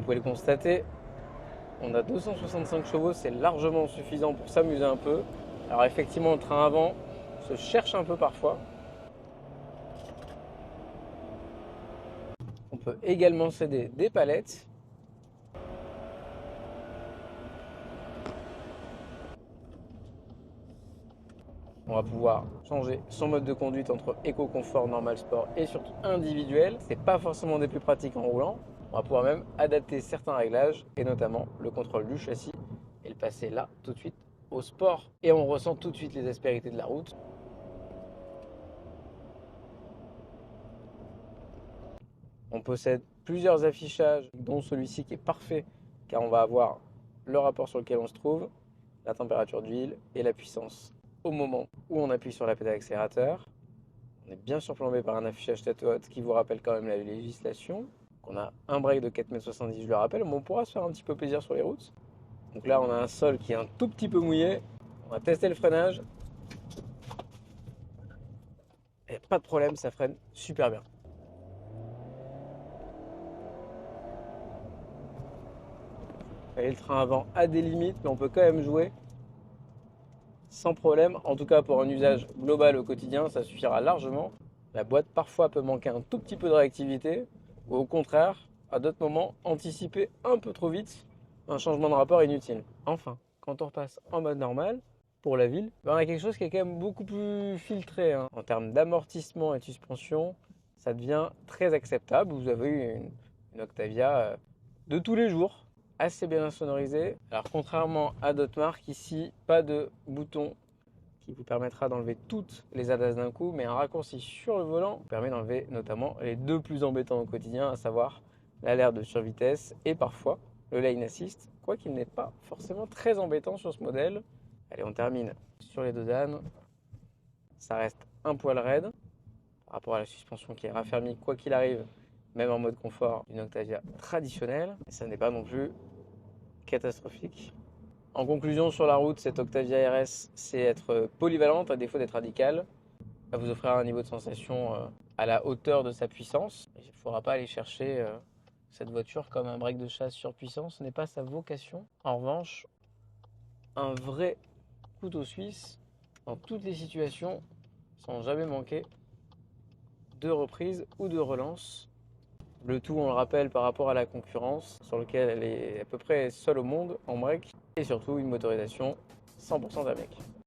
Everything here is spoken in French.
pouvez le constater, on a 265 chevaux, c'est largement suffisant pour s'amuser un peu. Alors effectivement, le train avant se cherche un peu parfois. On peut également céder des palettes. On va pouvoir changer son mode de conduite entre éco-confort, normal sport et surtout individuel. C'est pas forcément des plus pratiques en roulant. On va pouvoir même adapter certains réglages et notamment le contrôle du châssis et le passer là tout de suite au sport. Et on ressent tout de suite les aspérités de la route. On possède plusieurs affichages, dont celui-ci qui est parfait car on va avoir le rapport sur lequel on se trouve, la température d'huile et la puissance au moment où on appuie sur la pédale accélérateur. On est bien surplombé par un affichage tête haute qui vous rappelle quand même la législation. On a un break de 4,70 m, je le rappelle, mais on pourra se faire un petit peu plaisir sur les routes. Donc là, on a un sol qui est un tout petit peu mouillé. On va tester le freinage. Et pas de problème, ça freine super bien. Et le train avant a des limites, mais on peut quand même jouer sans problème. En tout cas, pour un usage global au quotidien, ça suffira largement. La boîte parfois peut manquer un tout petit peu de réactivité, ou au contraire, à d'autres moments, anticiper un peu trop vite un changement de rapport inutile. Enfin, quand on repasse en mode normal, pour la ville, on a quelque chose qui est quand même beaucoup plus filtré. En termes d'amortissement et de suspension, ça devient très acceptable. Vous avez une Octavia de tous les jours, assez bien sonorisée. Alors contrairement à d'autres marques, ici, pas de bouton qui vous permettra d'enlever toutes les ADAS d'un coup, mais un raccourci sur le volant vous permet d'enlever notamment les deux plus embêtants au quotidien, à savoir l'alerte de survitesse et parfois le lane assist, quoiqu'il n'est pas forcément très embêtant sur ce modèle. Allez, on termine sur les deux ânes. Ça reste un poil raide par rapport à la suspension qui est raffermie quoi qu'il arrive, même en mode confort d'une Octavia traditionnelle. Et ça n'est pas non plus catastrophique. En conclusion, sur la route, cette Octavia RS, c'est être polyvalente à défaut d'être radicale. Elle vous offrira un niveau de sensation à la hauteur de sa puissance. Il ne faudra pas aller chercher cette voiture comme un break de chasse surpuissant, ce n'est pas sa vocation. En revanche, un vrai couteau suisse dans toutes les situations, sans jamais manquer de reprise ou de relance. Le tout, on le rappelle, par rapport à la concurrence, sur lequel elle est à peu près seule au monde en break, et surtout une motorisation 100% d'AMEC.